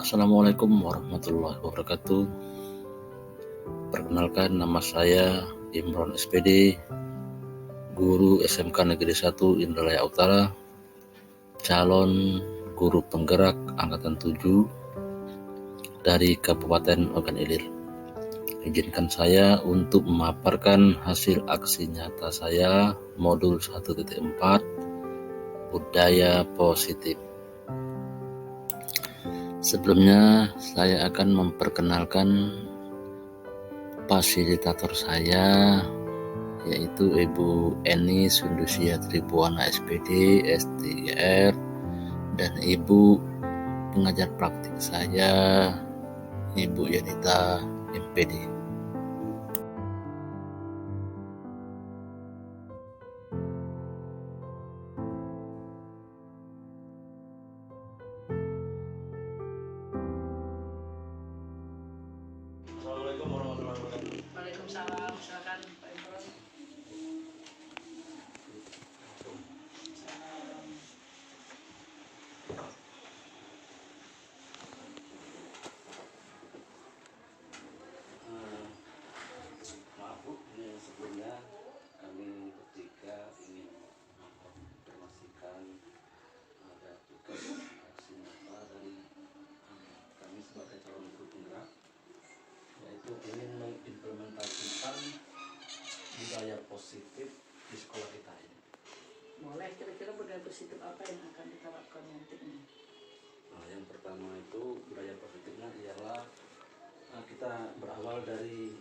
Assalamualaikum warahmatullahi wabarakatuh. Perkenalkan, nama saya Imron SPD, guru SMK Negeri 1 Indralaya Utara, calon guru penggerak Angkatan 7 dari Kabupaten Ogan Ilir. Izinkan saya untuk memaparkan hasil aksi nyata saya modul 1.4 budaya positif. Sebelumnya saya akan memperkenalkan fasilitator saya, yaitu Ibu Eni Sundusia Tribuana SPD S3R, dan Ibu pengajar praktik saya Ibu Yanita MPD. Assalamualaikum warahmatullahi wabarakatuh. Waalaikumsalam, silakan Pak Imron. Maaf Bu, ini sebelumnya kami bertiga ingin menginformasikan ada tugas aksi nyata dari kami sebagai calon guru penggerak, yaitu ingin mengimplementasikan budaya positif di sekolah kita ini. Boleh, kira-kira budaya positif apa yang akan diterapkan nanti ini? Nah, yang pertama itu budaya positifnya ialah kita berawal dari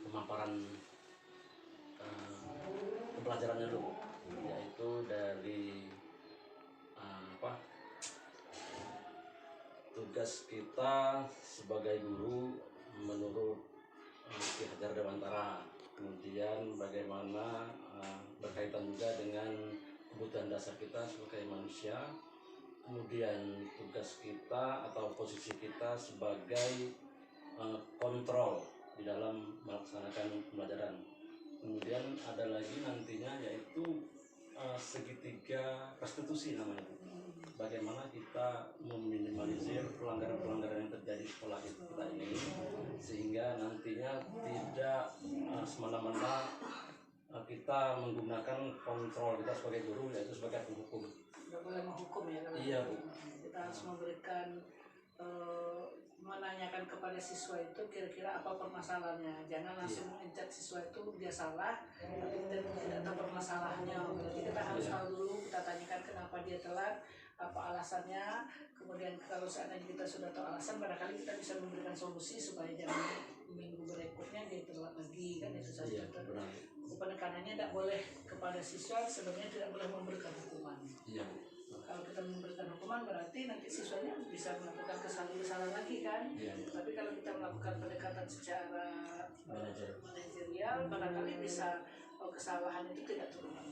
pemaparan pembelajarannya dulu, yaitu dari tugas kita sebagai guru menurut Ki Hajar Dewantara, kemudian bagaimana berkaitan juga dengan kebutuhan dasar kita sebagai manusia, kemudian tugas kita atau posisi kita sebagai kontrol di dalam melaksanakan pembelajaran. Kemudian ada lagi nantinya yaitu segitiga restitusi namanya. Bagaimana kita meminimalisir pelanggaran-pelanggaran yang terjadi di sekolah kita ini, sehingga nantinya tidak semena-mena kita menggunakan kontrol kita sebagai guru, yaitu sebagai penghukum. Nggak boleh menghukum ya? Iya Bu. Kita harus memberikan menanyakan kepada siswa itu kira-kira apa permasalahannya. Jangan langsung menginjak siswa itu dia salah, tapi kita tidak tahu permasalahannya. Jadi kita harus tahu dulu, kita tanyakan kenapa dia telat, apa alasannya. Kemudian kalau seandainya kita sudah tahu alasan, barangkali kita bisa memberikan solusi supaya jangan minggu berikutnya dia telat lagi, kan itu saja. Penekanannya tidak boleh kepada siswa, sebenarnya tidak boleh memberikan hukuman. Kalau kita memberikan hukuman berarti nanti siswanya bisa melakukan kesalahan lagi kan. Tapi kalau kita melakukan pendekatan secara manajerial, barangkali bisa kesalahan itu tidak terulang.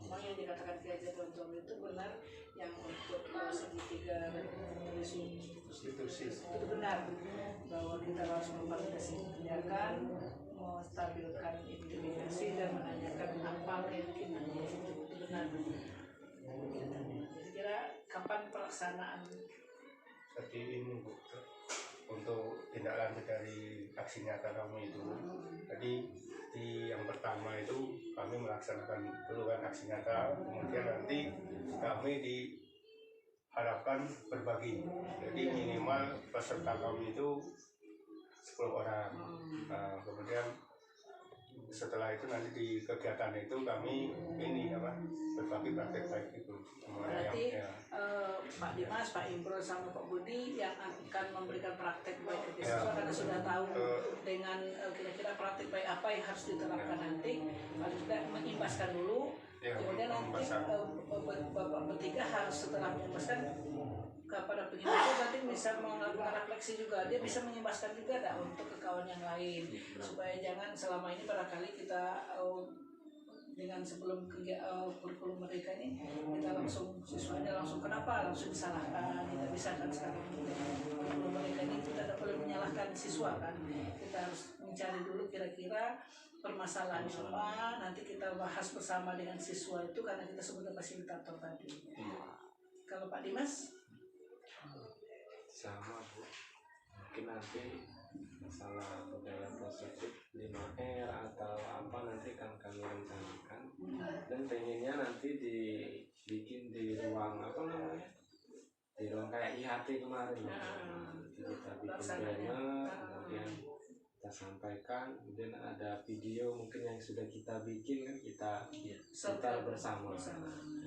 Memang yang dikatakan Ki Hajar Dewantara itu benar, yang untuk segitiga restitusi itu benar, bahwa kita harus memvalidasi kebijakan, menstabilkan intimidasi, dan menanyakan apa keyakinannya itu benar. Kira-kira kapan pelaksanaan? Seperti ini Bu, untuk tindak lanjut dari aksi nyata kami itu. Jadi yang pertama itu kami melaksanakan dulu kan aksi nyata, kemudian nanti kami diharapkan berbagi. Jadi minimal peserta kami itu 10 orang. Nah, kemudian setelah itu nanti di kegiatan itu kami berbagi praktek baik itu. Berarti Pak Dimas, Pak Imron, sama Pak Budi yang akan memberikan praktek baik ke siswa, karena sudah tahu dengan kira-kira praktek baik apa yang harus diterapkan nanti, paling tidak mengimbaskan dulu. Kemudian nanti Bapak bertiga harus setelah mengimbaskan kepada pengimbasnya nanti bisa melakukan refleksi juga, dia bisa mengimbaskan juga untuk ke kawan yang lain, supaya jangan selama ini barangkali kita dengan sebelum kurikulum mereka ini kita langsung siswanya langsung kenapa langsung disalahkan, tidak bisa kan sekarang kurikulum mereka ini kita tidak boleh menyalahkan siswa kan, kita harus mencari dulu kira-kira permasalahan apa, nanti kita bahas bersama dengan siswa itu karena kita sebagai fasilitator tadi. Kalau Pak Dimas? nanti masalah budaya positif 5R atau apa nanti kan kami rencanakan, dan pengennya nanti dibikin di ruang apa namanya, di ruang kayak IHT kemarin. Nanti kita bikin banner, kemudian kita sampaikan, kemudian ada video mungkin yang sudah kita bikin kan kita bersama.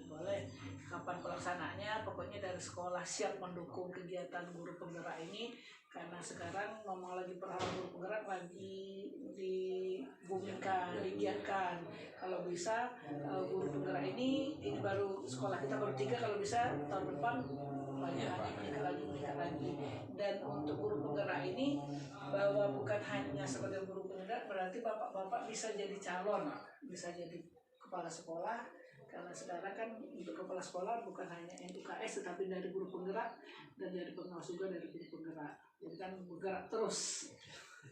Boleh. Kapan pelaksanaannya? Pokoknya dari sekolah siap mendukung kegiatan guru penggerak ini, karena sekarang ngomong lagi perhal guru penggerak lagi dibumikan, digiatkan. Kalau bisa guru penggerak ini baru sekolah kita baru 3, kalau bisa tahun depan banyak meningkat lagi. Dan untuk guru penggerak ini, bahwa bukan hanya sebagai guru penggerak, berarti bapak-bapak bisa jadi calon, bisa jadi kepala sekolah. Karena sekarang kan untuk kepala sekolah bukan hanya UKS, tetapi dari guru penggerak dan dari pengawas juga dari guru penggerak. Jadi kan bergerak terus.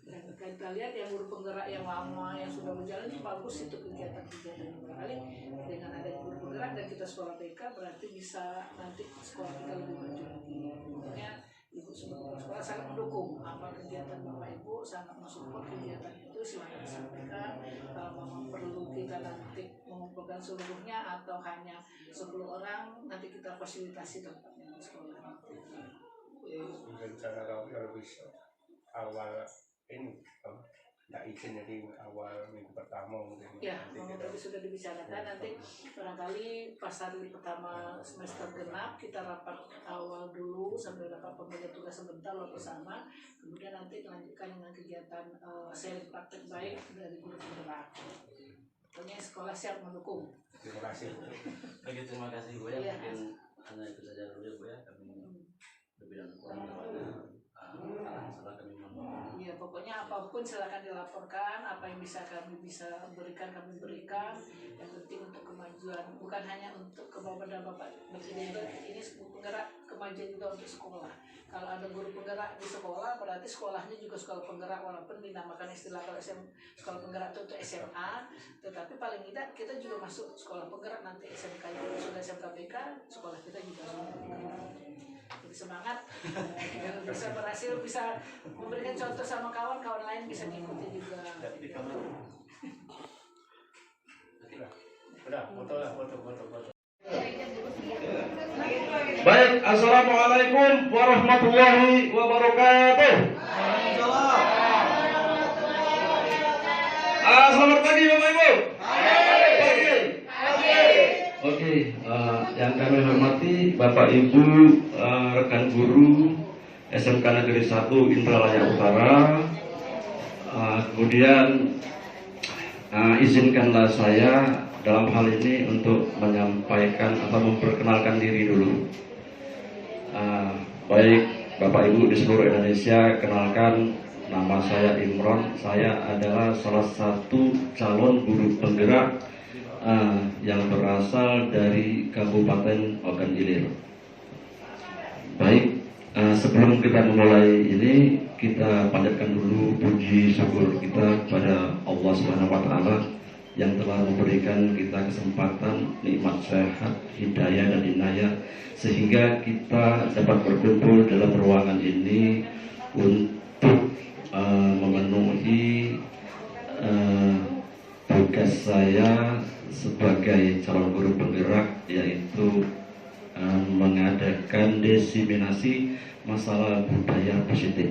Dan kita lihat yang guru penggerak yang lama yang sudah berjalan itu bagus, itu kegiatan-kegiatan yang berkali. Dengan adanya guru penggerak dan kita sekolah PK, berarti bisa nanti sekolah kita lebih maju lagi. Makanya Ibu sebagai sekolah sangat mendukung apa kegiatan Bapak Ibu, sangat mensupport kegiatan itu. Silakan disampaikan. Kalau memang perlu kita nanti mengumpulkan seluruhnya atau hanya 10 orang, nanti kita fasilitasi tempatnya di sekolah. Rencana kalau bisa awal ini tidak izin, jadi awal minggu pertama mungkin. Ya, memang tadi sudah dibicarakan, nanti barangkali pas hari pertama semester genap kita rapat awal dulu sambil rapat pembagi tugas sebentar bersama, kemudian nanti lanjutkan dengan kegiatan sharing praktek baik dari guru penggerak. Pokoknya sekolah siap mendukung. Terima kasih. Oke, terima kasih Bu ya. Iya. Mungkin hanya itu saja dulu ya Bu ya. Kami lebih dan kurang salah kami mohon. Iya, pokoknya apapun silakan dilaporkan, apa yang kami bisa berikan kami berikan. Yang penting untuk kemajuan, bukan hanya untuk kepada Bapak Presiden, ini penggerak kemajuan juga untuk sekolah. Kalau ada guru penggerak di sekolah, berarti sekolahnya juga sekolah penggerak, walaupun dinamakan istilah kalau sekolah penggerak itu untuk SMA, tetapi paling tidak kita juga masuk sekolah penggerak nanti SMK itu sudah SMK PK, sekolah kita juga sekolah penggerak. Jadi semangat, bisa berhasil, bisa memberikan contoh sama kawan-kawan lain, bisa mengikuti juga. Udah, foto. Baik, assalamualaikum warahmatullahi wabarakatuh. Selamat pagi Bapak Ibu. Oke, yang kami hormati Bapak Ibu, rekan guru SMK Negeri 1 Indralaya Utara. Kemudian izinkanlah saya dalam hal ini untuk menyampaikan atau memperkenalkan diri dulu. Baik Bapak Ibu di seluruh Indonesia, kenalkan, nama saya Imron. Saya adalah salah satu calon guru penggerak yang berasal dari Kabupaten Ogan Ilir. Baik, sebelum kita memulai ini, kita panjatkan dulu puji syukur kita kepada Allah Subhanahu wa Ta'ala yang telah memberikan kita kesempatan, nikmat sehat, hidayah dan inayah, sehingga kita dapat berkumpul dalam ruangan ini untuk memenuhi tugas saya sebagai calon guru penggerak, yaitu mengadakan diseminasi masalah budaya positif.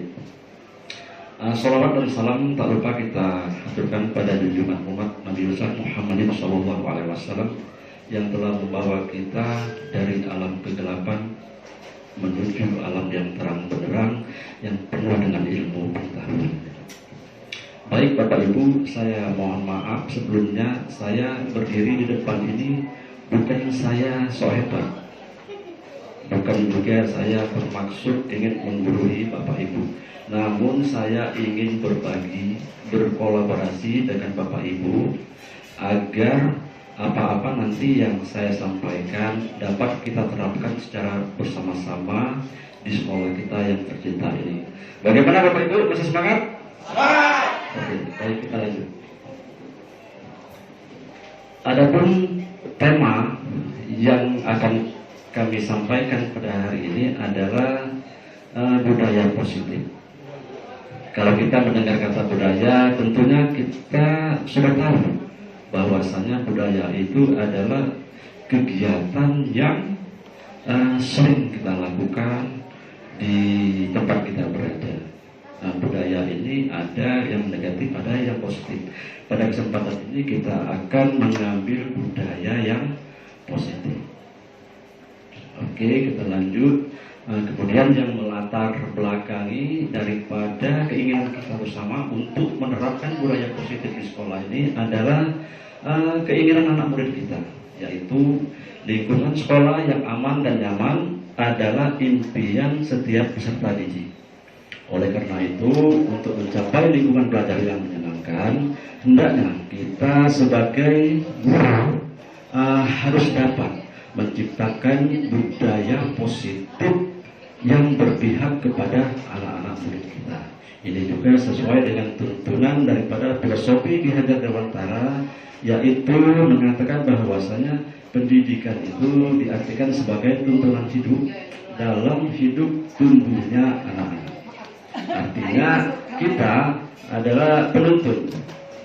Salawat dan salam tak lupa kita haturkan pada junjungan umat Nabi Muhammad SAW yang telah membawa kita dari alam kegelapan menuju alam yang terang benderang yang penuh dengan ilmu pengetahuan. Baik Bapak Ibu, saya mohon maaf sebelumnya saya berdiri di depan ini bukan saya so hebat, bukan juga saya bermaksud ingin menggurui Bapak Ibu, namun saya ingin berbagi, berkolaborasi dengan Bapak Ibu agar apa-apa nanti yang saya sampaikan dapat kita terapkan secara bersama-sama di sekolah kita yang tercinta ini. Bagaimana Bapak Ibu, masih semangat? Oke, baik, kita lanjut. Adapun tema yang akan kami sampaikan pada hari ini adalah budaya positif. Kalau kita mendengar kata budaya, tentunya kita sudah tahu bahwasanya budaya itu adalah kegiatan yang sering kita lakukan di tempat kita berada. Nah, budaya ini ada yang negatif, ada yang positif. Pada kesempatan ini kita akan mengambil budaya yang positif. Oke, kita lanjut. Kemudian yang melatar belakangi daripada keinginan kita bersama untuk menerapkan budaya positif di sekolah ini adalah keinginan anak murid kita, yaitu lingkungan sekolah yang aman dan nyaman adalah impian setiap peserta didik. Oleh karena itu, untuk mencapai lingkungan belajar yang menyenangkan, hendaknya kita sebagai guru harus dapat menciptakan budaya positif yang berpihak kepada anak-anak murid kita. Ini juga sesuai dengan tuntunan daripada filosofi Ki Hajar Dewantara, yaitu mengatakan bahwasanya pendidikan itu diartikan sebagai tuntunan hidup dalam hidup tumbuhnya anak-anak. Artinya kita adalah penuntun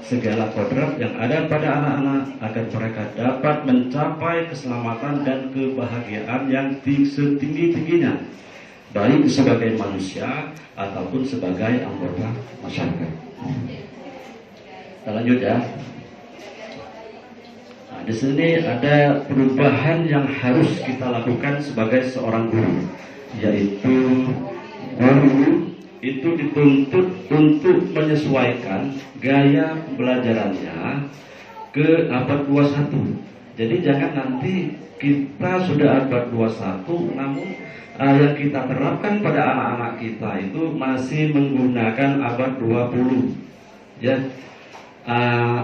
segala kodrat yang ada pada anak-anak agar mereka dapat mencapai keselamatan dan kebahagiaan yang setinggi-tingginya, baik sebagai manusia ataupun sebagai anggota masyarakat. Kita lanjut ya. Nah, di sini ada perubahan yang harus kita lakukan sebagai seorang guru, yaitu guru itu dituntut untuk menyesuaikan gaya pembelajarannya ke abad 21. Jadi jangan nanti kita sudah abad 21 namun yang kita terapkan pada anak-anak kita itu masih menggunakan abad 20. Ya.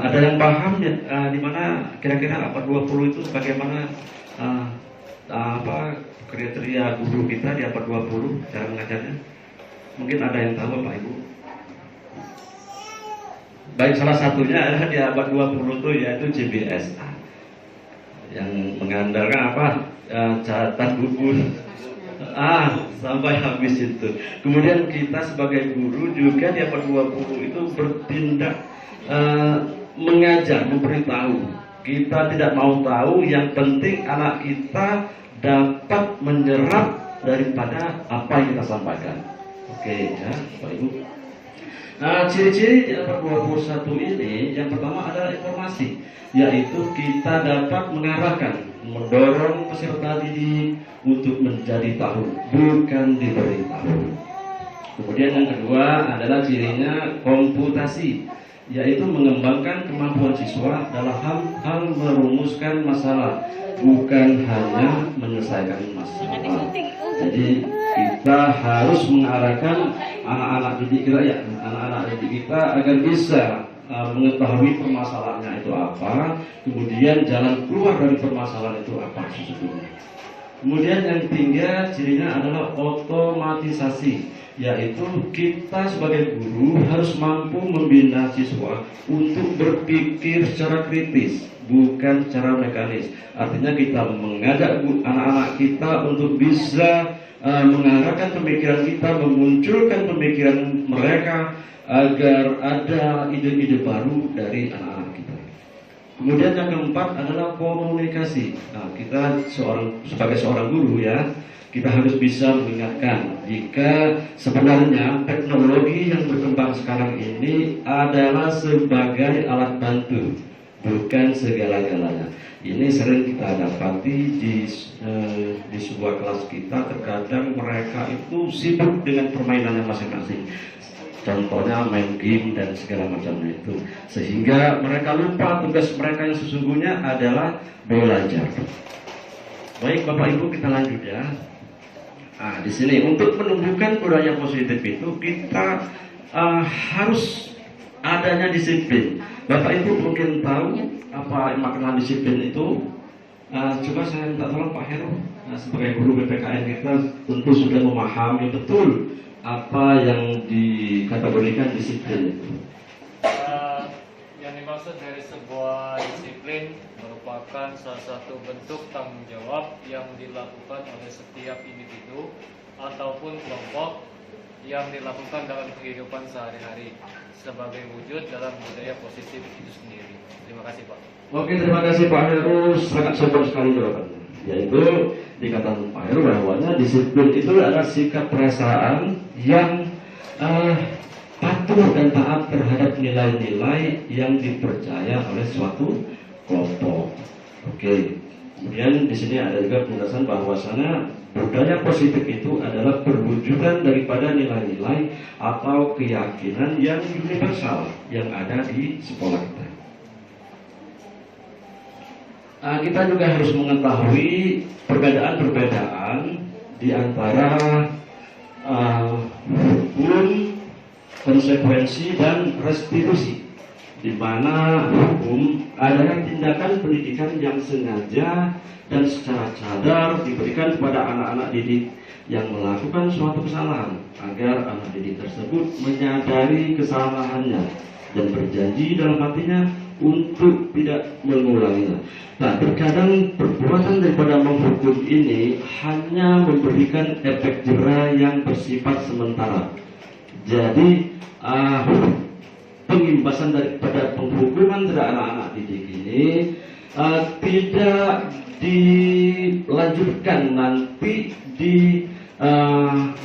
Ada yang paham ya, di mana kira-kira abad 20 itu bagaimana kriteria guru kita di abad 20 cara mengajarnya? Mungkin ada yang tahu Bapak Ibu. Baik, salah satunya adalah di abad 20 itu yaitu JBSA yang mengandalkan apa? Catatan buku sampai habis itu. Kemudian kita sebagai guru juga di abad 20 itu bertindak mengajar, memberitahu. Kita tidak mau tahu, yang penting anak kita dapat menyerap daripada apa yang kita sampaikan. Oke ya, Bapak Ibu. Nah, ciri-ciri di abad 21 ini yang pertama adalah informasi, yaitu kita dapat mengarahkan, mendorong peserta didik untuk menjadi tahu, bukan diberitahu. Kemudian yang kedua adalah cirinya komputasi, yaitu mengembangkan kemampuan siswa dalam hal merumuskan masalah, bukan hanya menyelesaikan masalah. Jadi kita harus mengarahkan anak-anak didik kita, ya, anak-anak didik kita agar bisa mengetahui permasalahannya itu apa, kemudian jalan keluar dari permasalahan itu apa sesungguhnya. Kemudian yang ketiga cirinya adalah otomatisasi, yaitu kita sebagai guru harus mampu membina siswa untuk berpikir secara kritis, bukan secara mekanis. Artinya kita mengajak anak-anak kita untuk bisa mengarahkan pemikiran kita, memunculkan pemikiran mereka agar ada ide-ide baru dari anak-anak kita. Kemudian yang keempat adalah komunikasi. Nah, kita sebagai seorang guru ya, kita harus bisa mengingatkan jika sebenarnya teknologi yang berkembang sekarang ini adalah sebagai alat bantu, bukan segala-galanya. Ini sering kita dapati di sebuah kelas kita, terkadang mereka itu sibuk dengan permainannya masing-masing. Contohnya main game dan segala macamnya itu, sehingga mereka lupa tugas mereka yang sesungguhnya adalah belajar. Baik Bapak Ibu, kita lanjut ya. Nah, di sini untuk menumbuhkan budaya positif itu kita harus adanya disiplin. Bapak Ibu mungkin tahu apa makna disiplin itu. Coba saya minta tolong Pak Heru, sebagai guru BPKN kita tentu sudah memahami betul apa yang dikategorikan disiplin itu. Yang dimaksud dari sebuah disiplin merupakan salah satu bentuk tanggung jawab yang dilakukan oleh setiap individu ataupun kelompok yang dilakukan dalam kehidupan sehari-hari sebagai wujud dalam budaya positif itu sendiri. Terima kasih Pak. Oke, terima kasih Pak Heru, sangat sopan sekali jawabannya. Yaitu dikatakan Pak Heru bahwanya disiplin itu adalah sikap perasaan yang patuh dan taat terhadap nilai-nilai yang dipercaya oleh suatu kelompok. Oke. Kemudian di sini ada juga penjelasan bahwasanya budaya positif itu adalah perwujudan daripada nilai-nilai atau keyakinan yang universal yang ada di sekolah kita. Kita juga harus mengetahui perbedaan-perbedaan di antara hukum, konsekuensi, dan restitusi, di mana hukum adalah tindakan pendidikan yang sengaja dan secara sadar diberikan kepada anak-anak didik yang melakukan suatu kesalahan agar anak didik tersebut menyadari kesalahannya dan berjanji dalam hatinya untuk tidak mengulanginya. Nah, terkadang perbuatan daripada menghukum ini hanya memberikan efek jera yang bersifat sementara. Jadi pengimbasan daripada penghukuman terhadap anak-anak didik ini tidak dilanjutkan nanti di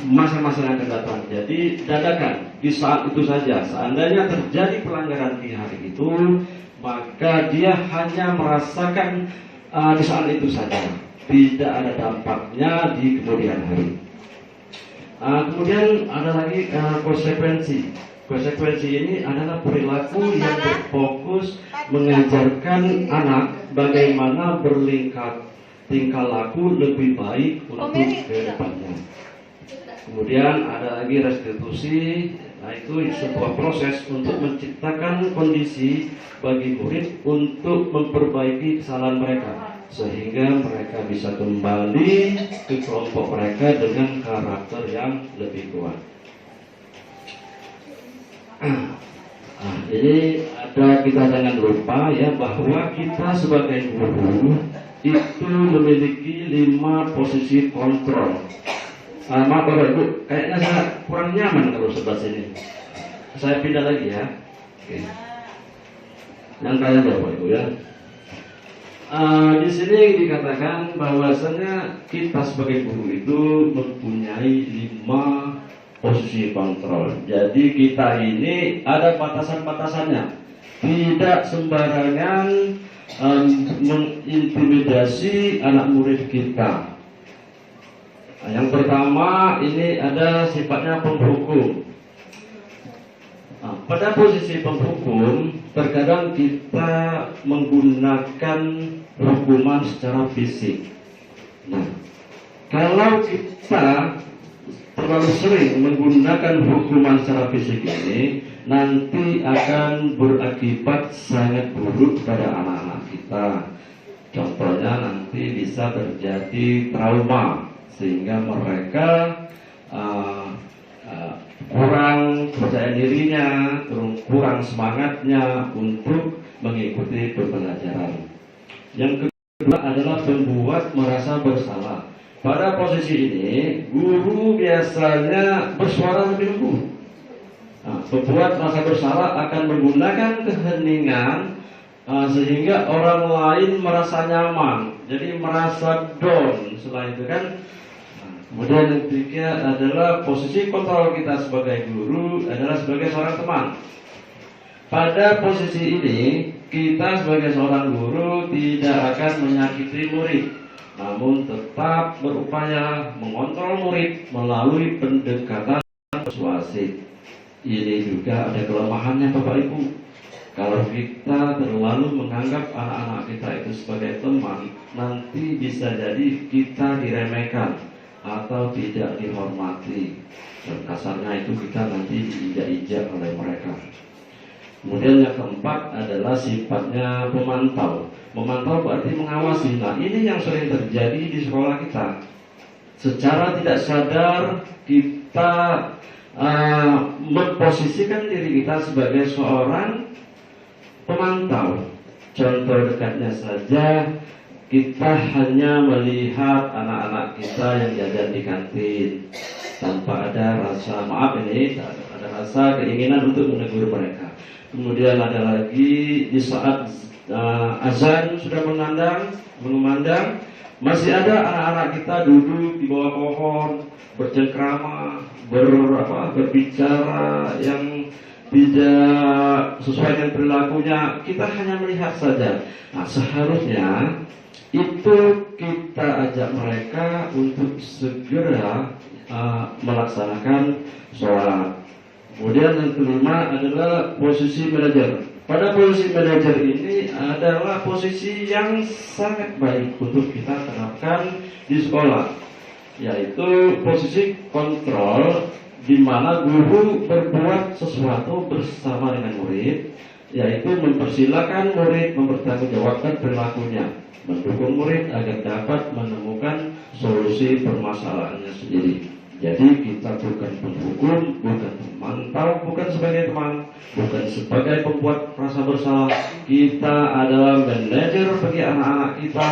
masa-masa yang akan datang. Jadi dadakan di saat itu saja. Seandainya terjadi pelanggaran di hari itu, maka dia hanya merasakan di saat itu saja, tidak ada dampaknya di kemudian hari. Kemudian ada lagi konsekuensi. Konsekuensi ini adalah perilaku yang berfokus mengajarkan anak bagaimana tingkah laku lebih baik untuk kedepannya. Kemudian ada lagi restitusi. Nah, itu sebuah proses untuk menciptakan kondisi bagi murid untuk memperbaiki kesalahan mereka, sehingga mereka bisa kembali ke kelompok mereka dengan karakter yang lebih kuat. Ini kita jangan lupa ya, bahwa kita sebagai guru itu memiliki 5 posisi kontrol. Maaf Bapak Ibu, kayaknya saya kurang nyaman kalau sebelah sini. Saya pindah lagi ya. Oke. Yang kaya Bapak Ibu ya. Di sini dikatakan bahwasanya kita sebagai guru itu mempunyai 5 posisi kontrol. Jadi kita ini ada batasan-batasannya. Tidak sembarangan mengintimidasi anak murid kita. Yang pertama ini ada sifatnya penghukum. Pada posisi penghukum, terkadang kita menggunakan hukuman secara fisik. Nah, kalau kita terlalu sering menggunakan hukuman secara fisik ini, nanti akan berakibat sangat buruk pada anak-anak kita. Contohnya nanti bisa terjadi trauma, sehingga mereka kurang percaya dirinya, kurang semangatnya untuk mengikuti pembelajaran. Yang kedua adalah membuat merasa bersalah. Pada posisi ini, guru biasanya bersuara lebih lembut. Membuat merasa bersalah akan menggunakan keheningan sehingga orang lain merasa nyaman, jadi merasa down. Setelah itu kan, kemudian yang ketiga adalah posisi kontrol kita sebagai guru adalah sebagai seorang teman. Pada posisi ini, kita sebagai seorang guru tidak akan menyakiti murid, namun tetap berupaya mengontrol murid melalui pendekatan persuasif. Ini juga ada kelemahannya Bapak Ibu. Kalau kita terlalu menganggap anak-anak kita itu sebagai teman, nanti bisa jadi kita diremehkan atau tidak dihormati. Dan kasarnya itu kita nanti diinjak-injak oleh mereka. Kemudian yang keempat adalah sifatnya pemantau. Memantau berarti mengawasi. Nah, ini yang sering terjadi di sekolah kita. Secara tidak sadar kita memposisikan diri kita sebagai seorang pemantau. Contoh dekatnya saja, kita hanya melihat anak-anak kita yang jajan di kantin tanpa ada rasa rasa maaf ini, ada rasa keinginan untuk menegur mereka. Kemudian ada lagi di saat azan sudah mengumandang, masih ada anak-anak kita duduk di bawah pohon bercengkrama, berbicara yang tidak sesuai dengan perilakunya. Kita hanya melihat saja. Nah, seharusnya itu kita ajak mereka untuk segera melaksanakan sholat. Kemudian yang kelima adalah posisi manajer. Pada posisi manajer ini adalah posisi yang sangat baik untuk kita terapkan di sekolah, yaitu posisi kontrol, di mana guru berbuat sesuatu bersama dengan murid, yaitu mempersilahkan murid mempertanggungjawabkan perilakunya, mendukung murid agar dapat menemukan solusi permasalahannya sendiri. Jadi kita bukan penghukum, bukan memantau, bukan sebagai teman, bukan sebagai pembuat rasa bersalah. Kita adalah manajer bagi anak-anak kita.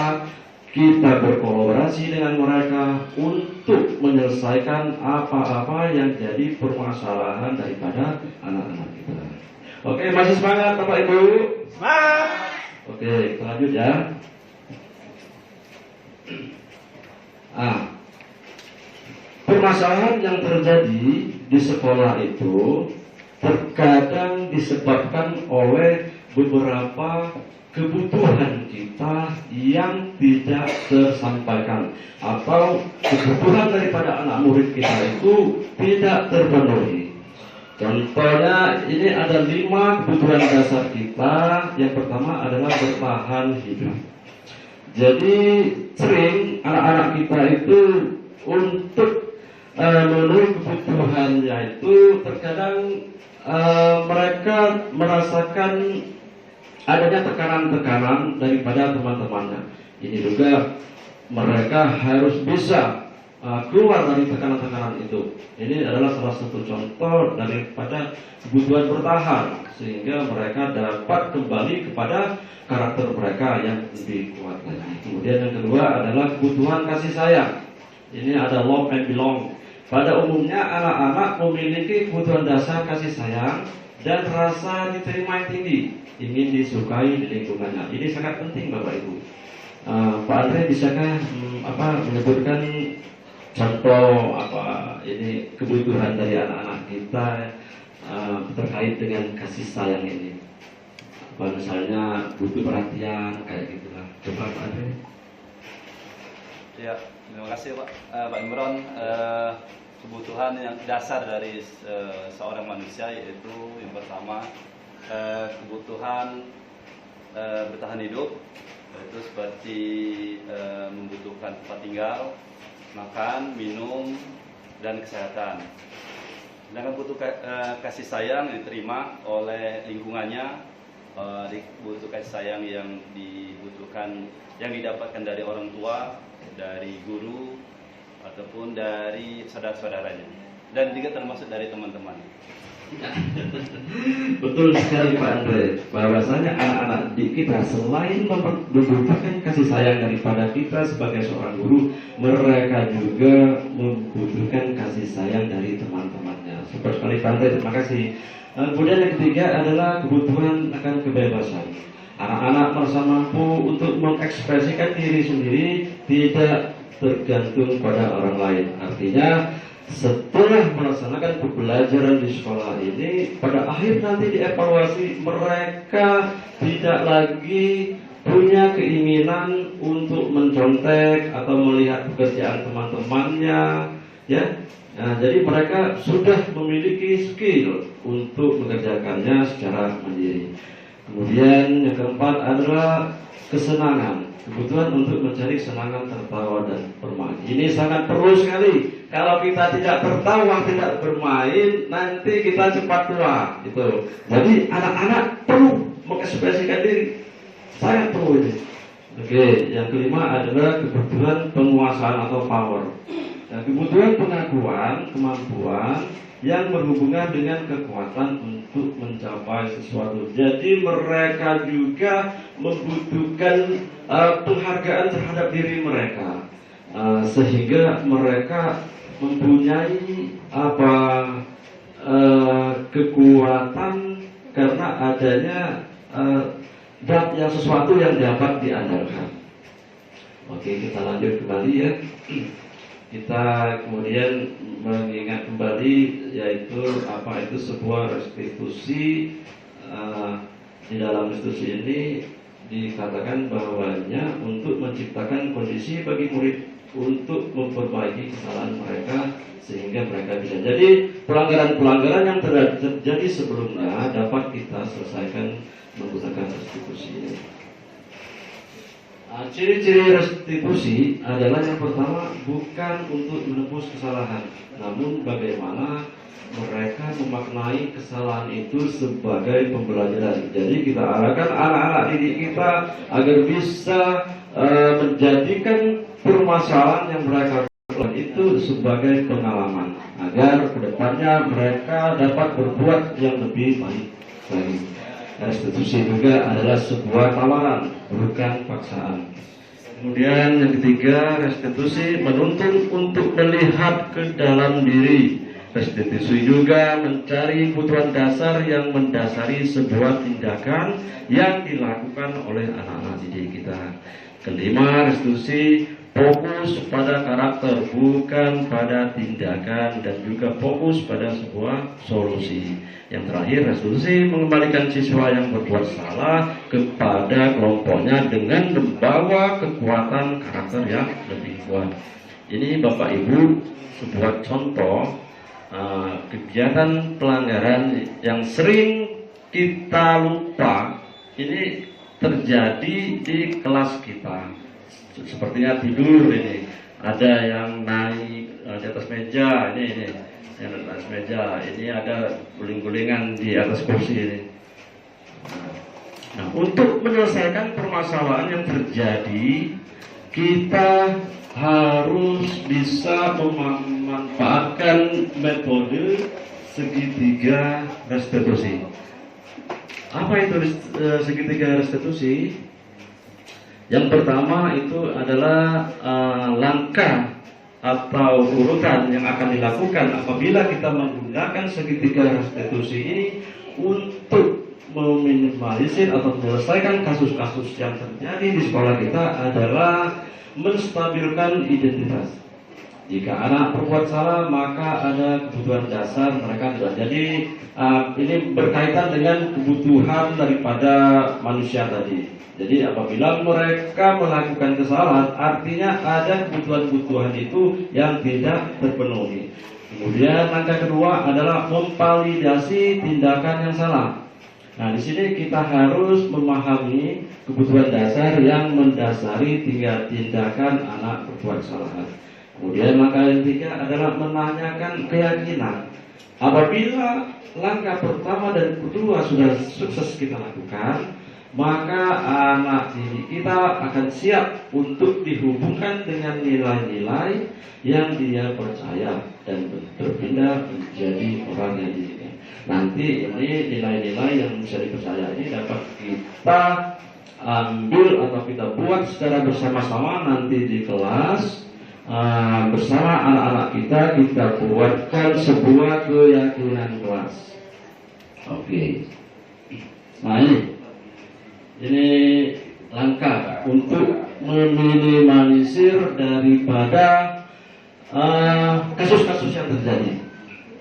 Kita berkolaborasi dengan mereka untuk menyelesaikan apa-apa yang jadi permasalahan daripada anak-anak kita. Oke, masih semangat Bapak Ibu? Semangat! Oke, lanjut ya. Permasalahan yang terjadi di sekolah itu terkadang disebabkan oleh beberapa kebutuhan kita yang tidak tersampaikan, atau kebutuhan daripada anak murid kita itu tidak terpenuhi. Contohnya ini ada 5 kebutuhan dasar kita. Yang pertama adalah bertahan hidup. Jadi sering anak-anak kita itu untuk memenuhi kebutuhannya itu terkadang mereka merasakan adanya tekanan-tekanan daripada teman-temannya. Ini juga mereka harus bisa keluar dari tekanan-tekanan itu. Ini adalah salah satu contoh daripada kebutuhan bertahan, sehingga mereka dapat kembali kepada karakter mereka yang lebih kuat lagi. Kemudian yang kedua adalah kebutuhan kasih sayang. Ini ada love and belong. Pada umumnya anak-anak memiliki kebutuhan dasar kasih sayang dan rasa diterima yang tinggi, ingin disukai di lingkungannya. Ini sangat penting Bapak Ibu. Pak Andre bisakah menyebutkan contoh ini kebutuhan dari anak-anak kita terkait dengan kasih sayang ini? Misalnya butuh perhatian kayak gitulah. Coba Pak Andre. Ya, terima kasih Pak Imron. Kebutuhan yang dasar dari seorang manusia yaitu yang pertama kebutuhan bertahan hidup, yaitu seperti membutuhkan tempat tinggal, makan, minum, dan kesehatan. Sedangkan butuh kasih sayang diterima oleh lingkungannya, butuh kasih sayang yang dibutuhkan, yang didapatkan dari orang tua, dari guru, ataupun dari saudara-saudaranya, dan juga termasuk dari teman-teman. Betul sekali Pak Andre, bahwasanya anak-anak kita selain membutuhkan kasih sayang daripada kita sebagai seorang guru, mereka juga membutuhkan kasih sayang dari teman-temannya. Super sekali Pak Andre, terima kasih. Kemudian yang ketiga adalah kebutuhan akan kebebasan. Anak-anak merasa mampu untuk mengekspresikan diri sendiri, tidak tergantung pada orang lain. Artinya setelah melaksanakan pembelajaran di sekolah ini, pada akhir nanti dievaluasi, mereka tidak lagi punya keinginan untuk mencontek atau melihat pekerjaan teman-temannya, ya. Nah, jadi mereka sudah memiliki skill untuk mengerjakannya secara mandiri. Kemudian yang keempat adalah kesenangan. Kebutuhan untuk mencari kesenangan, tertawa dan bermain. Ini sangat perlu sekali. Kalau kita tidak tertawa, tidak bermain, nanti kita cepat tua. Gitu. Jadi anak-anak perlu mengekspresikan diri. Sangat perlu ini. Oke, yang kelima adalah kebutuhan penguasaan atau power. Nah, kebutuhan pengakuan, kemampuan yang berhubungan dengan kekuatan untuk mencapai sesuatu. Jadi mereka juga membutuhkan penghargaan terhadap diri mereka, sehingga mereka mempunyai kekuatan karena adanya sesuatu yang dapat diandalkan. Oke, kita lanjut kembali ya. Kita kemudian mengingat kembali yaitu apa itu sebuah restitusi. Di dalam restitusi ini dikatakan bahwanya untuk menciptakan kondisi bagi murid untuk memperbaiki kesalahan mereka sehingga mereka bisa. Jadi pelanggaran-pelanggaran yang terjadi sebelumnya dapat kita selesaikan menggunakan restitusi ini. Ciri-ciri restitusi adalah yang pertama bukan untuk menebus kesalahan, namun bagaimana mereka memaknai kesalahan itu sebagai pembelajaran. Jadi kita arahkan anak-anak didik kita agar bisa menjadikan permasalahan yang mereka lakukan itu sebagai pengalaman, agar kedepannya mereka dapat berbuat yang lebih baik lagi. Restitusi juga adalah sebuah tawaran, bukan paksaan. Kemudian yang ketiga, restitusi menuntun untuk melihat ke dalam diri. Restitusi juga mencari kebutuhan dasar yang mendasari sebuah tindakan yang dilakukan oleh anak-anak didik kita. Kelima, restitusi fokus pada karakter, bukan pada tindakan, dan juga fokus pada sebuah solusi. Yang terakhir, restitusi mengembalikan siswa yang berbuat salah kepada kelompoknya dengan membawa kekuatan karakter yang lebih kuat. Ini Bapak Ibu sebuah contoh kegiatan pelanggaran yang sering kita lupa ini terjadi di kelas kita. Sepertinya tidur ini, ada yang naik di atas meja, ini yang di atas meja, ini ada guling-gulingan di atas kursi ini. Nah, untuk menyelesaikan permasalahan yang terjadi, kita harus bisa memanfaatkan metode segitiga restitusi. Apa itu segitiga restitusi? Yang pertama itu adalah langkah atau urutan yang akan dilakukan apabila kita menggunakan segitiga restitusi ini untuk meminimalisir atau menyelesaikan kasus-kasus yang terjadi di sekolah kita adalah menstabilkan identitas. Jika anak berbuat salah, maka ada kebutuhan dasar mereka. Jadi ini berkaitan dengan kebutuhan daripada manusia tadi. Jadi apabila mereka melakukan kesalahan, artinya ada kebutuhan-kebutuhan itu yang tidak terpenuhi. Kemudian langkah kedua adalah memvalidasi tindakan yang salah. Nah, di sini kita harus memahami kebutuhan dasar yang mendasari tindakan anak berbuat kesalahan. Kemudian langkah yang ketiga adalah menanyakan keyakinan. Apabila langkah pertama dan kedua sudah sukses kita lakukan, maka anak didik kita akan siap untuk dihubungkan dengan nilai-nilai yang dia percaya dan berpindah menjadi orang yang didiknya. Nanti ini nilai-nilai yang bisa dipercaya ini dapat kita ambil atau kita buat secara bersama-sama nanti di kelas. Bersama anak-anak kita buatkan sebuah keyakinan kelas. Oke. Nah ini langkah untuk meminimalisir daripada kasus-kasus yang terjadi.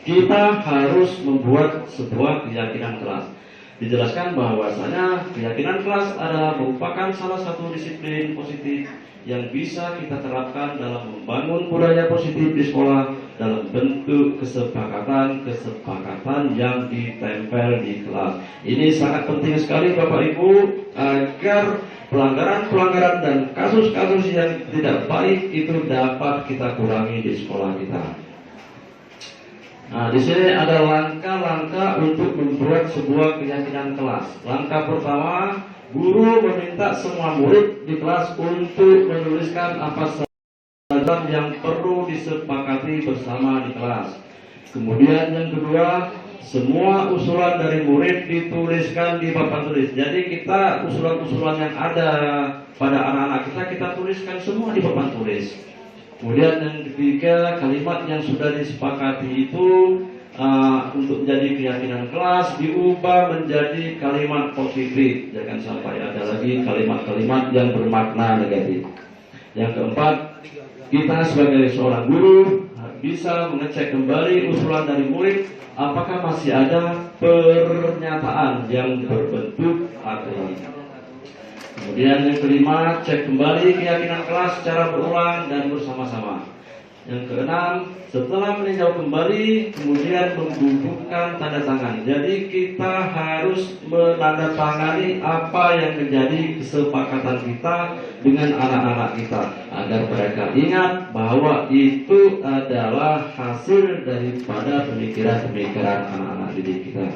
Kita harus membuat sebuah keyakinan kelas. Dijelaskan bahwasanya keyakinan kelas adalah merupakan salah satu disiplin positif yang bisa kita terapkan dalam membangun budaya positif di sekolah dalam bentuk kesepakatan yang ditempel di kelas. Ini sangat penting sekali Bapak Ibu agar pelanggaran-pelanggaran dan kasus-kasus yang tidak baik itu dapat kita kurangi di sekolah kita. Nah, di sini ada langkah-langkah untuk membuat sebuah keyakinan kelas. Langkah pertama, guru meminta semua murid di kelas untuk menuliskan apa saja yang perlu disepakati bersama di kelas. Kemudian yang kedua, semua usulan dari murid dituliskan di papan tulis. Jadi kita usulan-usulan yang ada pada anak-anak kita tuliskan semua di papan tulis. Kemudian yang ketiga, kalimat yang sudah disepakati itu untuk menjadi keyakinan kelas diubah menjadi kalimat positif. Jangan sampai ada lagi kalimat-kalimat yang bermakna negatif. Yang keempat, kita sebagai seorang guru bisa mengecek kembali usulan dari murid apakah masih ada pernyataan yang berbentuk arti. Kemudian yang kelima, cek kembali keyakinan kelas secara berulang dan bersama-sama. Yang keenam, setelah meninjau kembali, kemudian membubuhkan tanda tangan. Jadi kita harus menandatangani apa yang menjadi kesepakatan kita dengan anak-anak kita, agar mereka ingat bahwa itu adalah hasil daripada pemikiran-pemikiran anak-anak didik kita.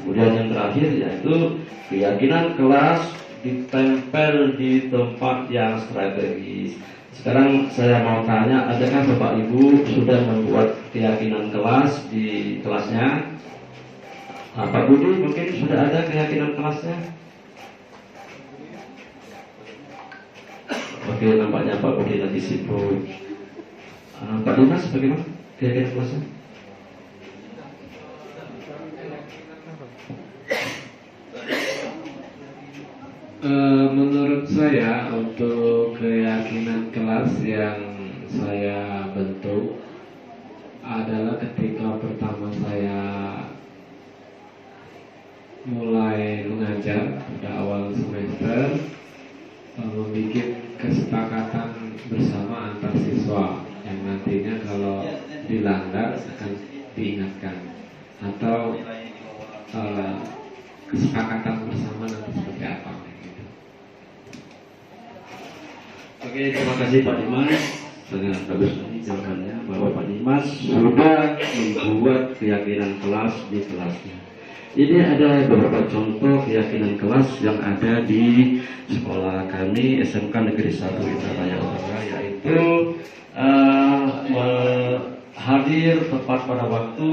Kemudian yang terakhir yaitu keyakinan kelas ditempel di tempat yang strategis. Sekarang saya mau tanya, adakah Bapak Ibu sudah membuat keyakinan kelas di kelasnya? Pak Budi mungkin sudah ada keyakinan kelasnya? Oke, nampaknya Pak Budi lagi sibuk. Pak Dimas bagaimana keyakinan kelasnya? Menurut saya untuk keyakinan kelas yang saya bentuk adalah ketika pertama saya mulai mengajar pada awal semester, membuat kesepakatan bersama antar siswa yang nantinya kalau dilanggar akan diingatkan, atau kesepakatan bersama nanti seperti apa. Oke, terima kasih Pak Dimas. Sangat bagus ini jawabannya bahwa Pak Dimas sudah membuat keyakinan kelas di kelasnya. Ini ada beberapa contoh keyakinan kelas yang ada di sekolah kami SMK Negeri 1 Indralaya Utara, yaitu hadir tepat pada waktu,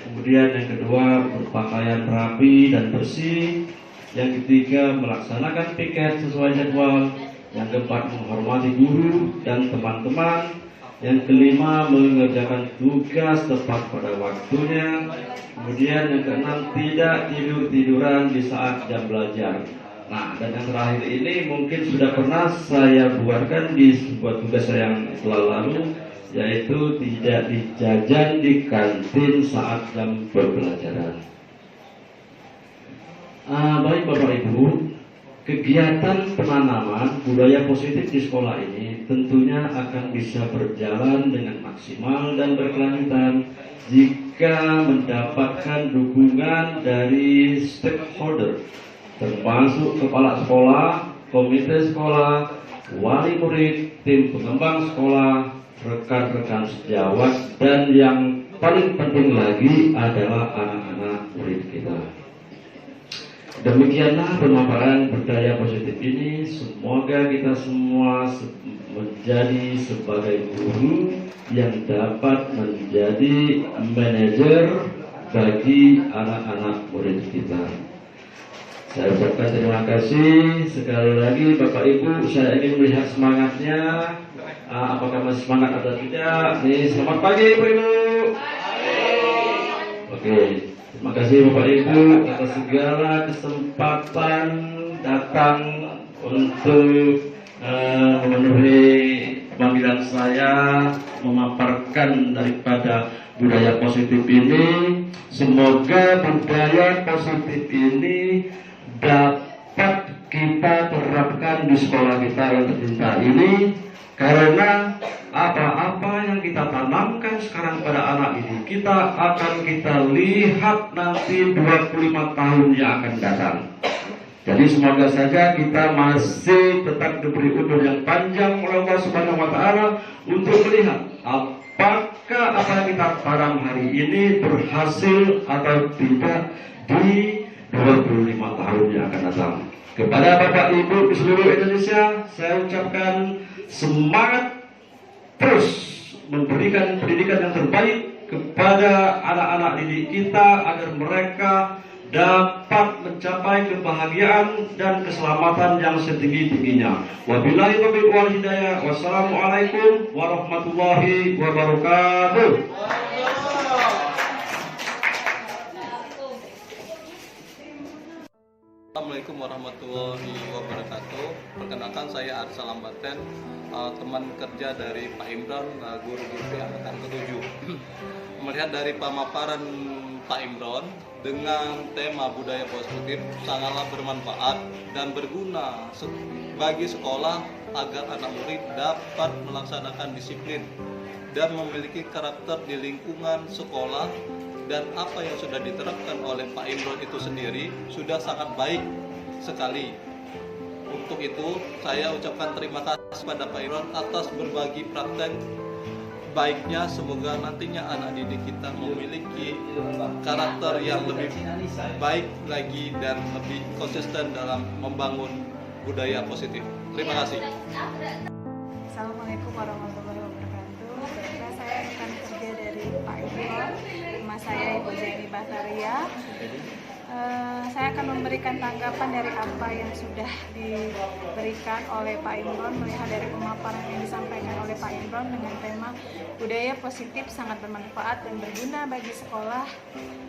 kemudian yang kedua berpakaian rapi dan bersih, yang ketiga melaksanakan piket sesuai jadwal, yang keempat menghormati guru dan teman-teman, yang kelima mengerjakan tugas tepat pada waktunya, kemudian yang keenam tidak tidur-tiduran di saat jam belajar. Nah, dan yang terakhir ini mungkin sudah pernah saya buatkan di sebuah tugas saya yang lalu, yaitu tidak dijajan di kantin saat jam pembelajaran. Baik Bapak Ibu, kegiatan penanaman budaya positif di sekolah ini tentunya akan bisa berjalan dengan maksimal dan berkelanjutan jika mendapatkan dukungan dari stakeholder, termasuk kepala sekolah, komite sekolah, wali murid, tim pengembang sekolah, rekan-rekan sejawat, dan yang paling penting lagi adalah anak-anak murid kita. Demikianlah pemaparan budaya positif ini. Semoga kita semua menjadi sebagai guru yang dapat menjadi manajer bagi anak-anak murid kita. Saya ucapkan terima kasih sekali lagi Bapak Ibu. Saya ingin melihat semangatnya. Apakah masih semangat atau tidak? Nih, selamat pagi Ibu-Ibu. Oke. Terima kasih Bapak Ibu atas segala kesempatan datang untuk memenuhi panggilan saya memaparkan daripada budaya positif ini. Semoga budaya positif ini dapat kita terapkan di sekolah kita yang tercinta ini, karena apa-apa yang kita tanamkan sekarang pada anak didik kita akan kita lihat nanti 25 tahun yang akan datang. Jadi semoga saja kita masih tetap diberi umur yang panjang oleh Allah Subhanahu wa taala untuk melihat apakah apa yang kita tanam hari ini berhasil atau tidak di 25 tahun yang akan datang. Kepada Bapak Ibu di seluruh Indonesia, saya ucapkan semangat terus memberikan pendidikan yang terbaik kepada anak-anak didik kita agar mereka dapat mencapai kebahagiaan dan keselamatan yang setinggi-tingginya. Wabillahi taufiq wal hidayah. Wassalamualaikum warahmatullahi wabarakatuh. Assalamualaikum warahmatullahi wabarakatuh. Perkenalkan, saya Arsa Lambaten, teman kerja dari Pak Imron, guru GP angkatan ke-7. Melihat dari pemaparan Pak Imron dengan tema budaya positif sangatlah bermanfaat dan berguna bagi sekolah agar anak murid dapat melaksanakan disiplin dan memiliki karakter di lingkungan sekolah. Dan apa yang sudah diterapkan oleh Pak Imron itu sendiri sudah sangat baik sekali. Untuk itu saya ucapkan terima kasih pada Pak Imron atas berbagi praktek baiknya. Semoga nantinya anak didik kita memiliki karakter yang lebih baik lagi dan lebih konsisten dalam membangun budaya positif. Terima kasih. Assalamualaikum warahmatullahi wabarakatuh. Perkenalkan, saya rekan kerja dari Pak Imron. Nama saya Ibu Zaini Bataria. Saya akan memberikan tanggapan dari apa yang sudah diberikan oleh Pak Imron, melihat dari pemaparan yang disampaikan oleh Pak Imron dengan tema budaya positif sangat bermanfaat dan berguna bagi sekolah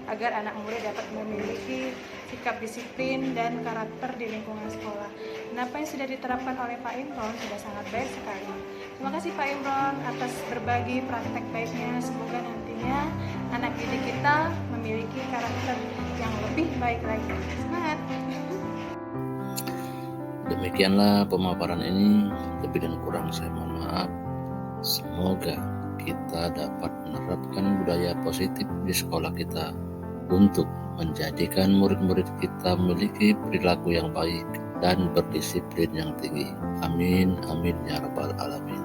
agar anak murid dapat memiliki sikap disiplin dan karakter di lingkungan sekolah. Dan apa yang sudah diterapkan oleh Pak Imron sudah sangat baik sekali. Terima kasih Pak Imron atas berbagi praktek baiknya. Semoga nantinya anak didik kita memiliki karakter yang lebih baik lagi. Semangat! Demikianlah pemaparan ini, lebih dan kurang saya mohon maaf. Semoga kita dapat menerapkan budaya positif di sekolah kita untuk menjadikan murid-murid kita memiliki perilaku yang baik dan berdisiplin yang tinggi. Amin, amin ya rabbal alamin.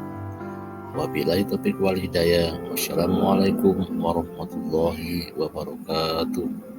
Wabillahi taufiq wal hidayah. Wassalamualaikum warahmatullahi wabarakatuh.